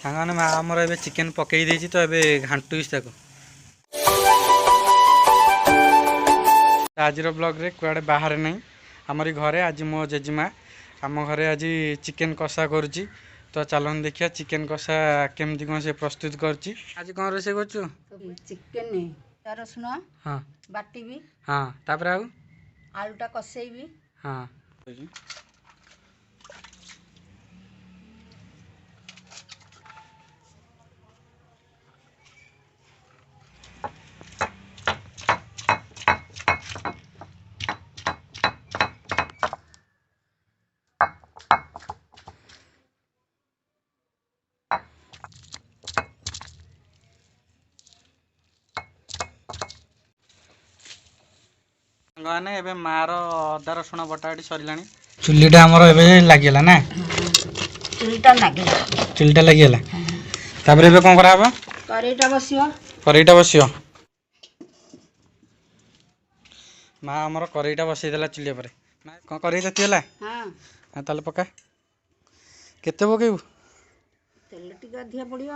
ସାଙ୍ଗମାନେ ମା ଆମର ଏବେ ଚିକେନ ପକେଇ ଦେଇଛି ତ ଏବେ ଘାଣ୍ଟୁଛି ତାକୁ। ଆଜିର ବ୍ଲଗରେ କୁଆଡ଼େ ବାହାରେ ନାହିଁ, ଆମରି ଘରେ। ଆଜି ମୋ ଜେଜେମା ଆମ ଘରେ ଆଜି ଚିକେନ କଷା କରୁଛି। ତ ଚାଲନ୍ତୁ ଦେଖିବା ଚିକେନ କଷା କେମିତି କ'ଣ ସେ ପ୍ରସ୍ତୁତ କରୁଛି। ଆଜି କ'ଣ ରୋଷେଇ କରୁଛୁ? ଚିକେନ ରସୁଣ ହଁ ବାଟିବି। ହଁ ତାପରେ ଆଉ ଆଳୁଟା କଷେଇବି। ହଁ ସାଙ୍ଗମାନେ ଏବେ ମାର ଅଦା ରସୁଣ ବଟା ଏଠି ସରିଲାଣି। ଚୁଲିଟା ଆମର ଏବେ ଲାଗିଗଲା ନା? ଚୁଲିଟା ଲାଗିଗଲା। ତାପରେ ଏବେ କ'ଣ କରାହବ? କରେଇଟା ବସିବ। କରେଇଟା ବସିବ। ମା ଆମର କରେଇଟା ବସେଇ ଦେଲା ଚୁଲି ଉପରେ। କ'ଣ କରେଇ ତାତିଗଲା? ହଁ ତାହେଲେ ପକା। କେତେ ପକେଇବୁ? ତେଲ ଟିକେ ଅଧିକା ପଡ଼ିବ।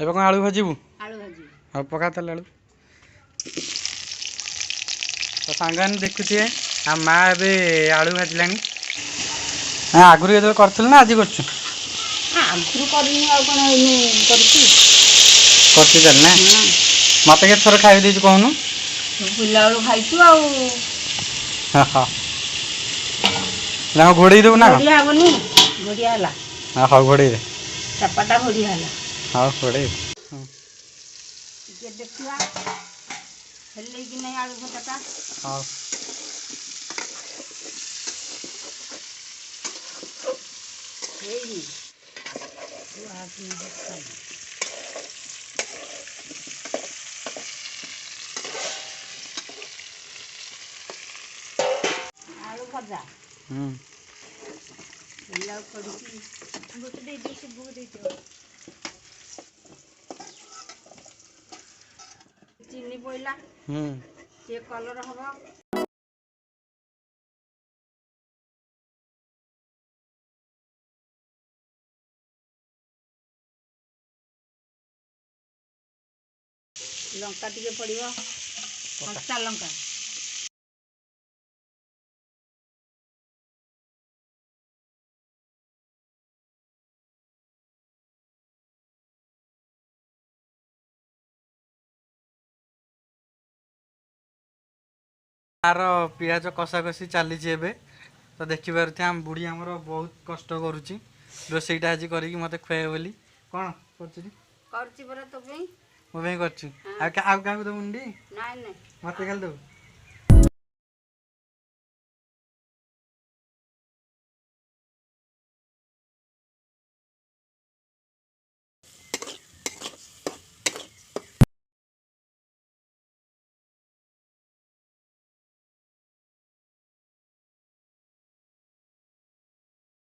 ଏବେ କ'ଣ ଆଳୁ ଭାଜିବୁ? ଆଳୁ ଭାଜିବି। ହଉ ପକା ତାହେଲେ ଆଳୁ। ତ ସାଙ୍ଗମାନେ ଦେଖୁଥିବେ ଆଉ ମା ଏବେ ଆଳୁ ଭାଜିଲାଣି। ଆଗରୁ ଯେତେବେଳେ କରିଥିଲୁ ନା ଆଜି କରୁଛୁ? ଆଗରୁ କରିନି, ଆଉ କ'ଣ ଏଇନେ କରୁଛି? କରୁଛୁ ତାହେଲେ ନା? ମୋତେ କେତେ ଥର ଖାଇ ଦେଇଛୁ କହୁନୁ? ପିଲାବେଳୁ ଖାଇଛୁ ଆଉ। ନା ଘୋଡ଼େଇ ଦେବୁ ନା? ଘୋଡ଼ିଆ ହେବନି, ଘୋଡ଼ିଆ ହେଲା। ହଉ ଘୋଡ଼େଇ ଦେ। ଚାପାଟା ଘୋଡ଼ିଆ ହେଲା। ହଉ ଘୋଡ଼େଇ। ଟିକେ ଦେଖିବା ହେଲେ କି ନାହିଁ ଆଳୁ ଭଜାଟା। ହଉ ହେଇନି। ଆଳୁ ଭଜା ପିଲାକୁ ପଡ଼ିକି ଗୋଟେ ଦେଇଦିଅ, ଶିବୁକୁ ଦେଇଦିଅ। ଚିନି ପଇଲା, ଟିକେ କଲର ହବ। ଲଙ୍କା ଟିକେ ପଡ଼ିବ, କଞ୍ଚା ଲଙ୍କା। ମାର ପିଆଜ କଷା କଷି ଚାଲିଛି ଏବେ। ତ ଦେଖିପାରୁଥିବେ ଆମ ବୁଢ଼ୀ ଆମର ବହୁତ କଷ୍ଟ କରୁଛି ରୋଷେଇଟା ଆଜି କରିକି ମୋତେ ଖୁଆଇବ ବୋଲି। କ'ଣ କରୁଛି? କରୁଛି ପରା ତୋ ପାଇଁ। ମୋ ପାଇଁ କରୁଛୁ? ଆଉ କାହାକୁ ଦେବୁନି ଟି? ନାଇଁ ନାଇଁ, ମୋତେ ଖାଲି ଦେବୁ।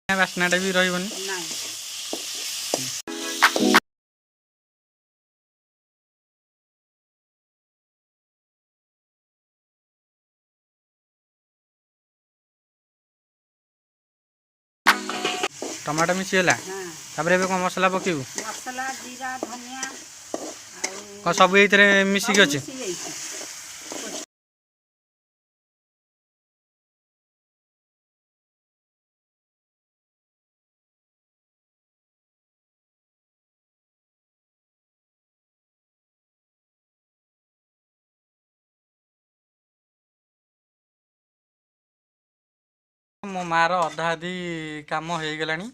ବାସ୍ନାଟା ବି ରହିବନି। ନାଇଁ। ଟମାଟୋ ମିଶିଗଲା। ତାପରେ ଏବେ କ'ଣ ମସଲା ପକେଇବୁ? ମସଲା ଜିରା ଧନିଆ କ'ଣ ସବୁ ଏଇଥିରେ ମିଶିକି ଅଛି? ମୋ ମାର ଅଧା ଅଧି କାମ ହେଇଗଲାଣି,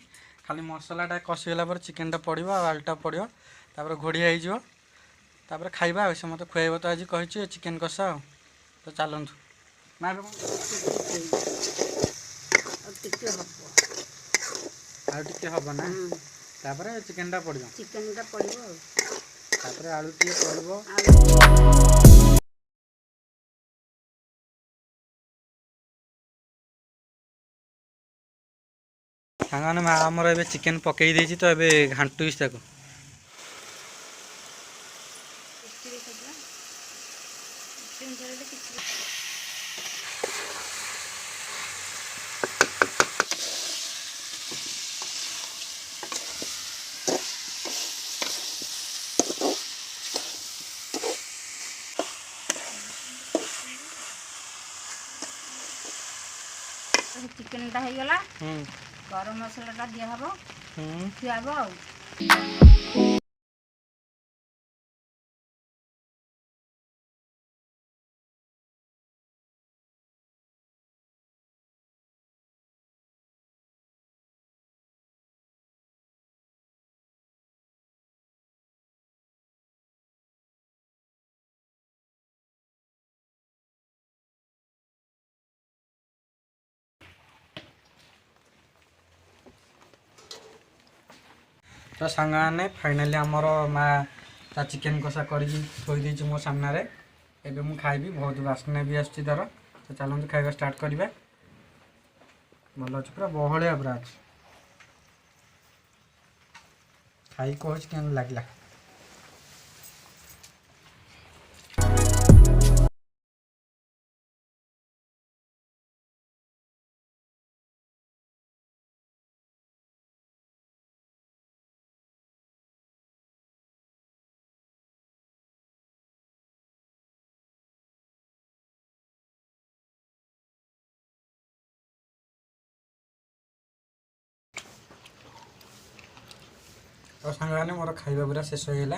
ଖାଲି ମସଲାଟା କଷିଗଲା ପରେ ଚିକେନଟା ପଡ଼ିବ ଆଉ ଆଳୁଟା ପଡ଼ିବ, ତାପରେ ଘୋଡ଼ିଆ ହେଇଯିବ, ତାପରେ ଖାଇବା ଆଉ। ସେ ମୋତେ ଖୁଆଇବ ତ ଆଜି କହିଛି ଚିକେନ କଷା ଆଉ। ତ ଚାଲନ୍ତୁ ମା ଏବେ ଆଉ ଟିକେ ହବ ନା? ତାପରେ ଚିକେନଟା ପଡ଼ିବ। ଚିକେନଟା ପଡ଼ିବ ଆଉ ତାପରେ ଆଳୁ ଟିକେ ପଡ଼ିବ। ସାଙ୍ଗମାନେ ମା ଆମର ଏବେ ଚିକେନ ପକେଇ ଦେଇଛି ତ ଏବେ ଘାଣ୍ଟୁଛି ତାକୁ। ଚିକେନଟା ହେଇଗଲା ହୁଁ ଗରମ ମସଲାଟା ଦିଆହବ ହୁଁ ଖିଆ ହବ ଆଉ तो सांगने फाइनाली आमर माँ ता चिकेन कषा करके थोई देछि मो सामने एबे मु खाइबी बहुत बास्ना भी आछि तार तो चलନ୍ତୁ खाइबा स्टार्ट करिबा भल अछि पूरा बहलिया पूरा अछि खाई कहछि केन लागला तो सांगने मोर खाइबा पूरा शेष हो गला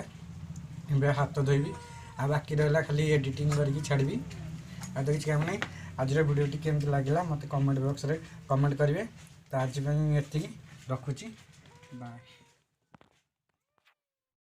एबे हाथ धोइबी आ बाकी रहला खाली एडिटिंग करके छाड़बी आ तो किसी काम नहीं आज वीडियो टी केमती लागला मत कमेंट बॉक्स रे कमेंट करेंगे तो आज एति रखुची बाय।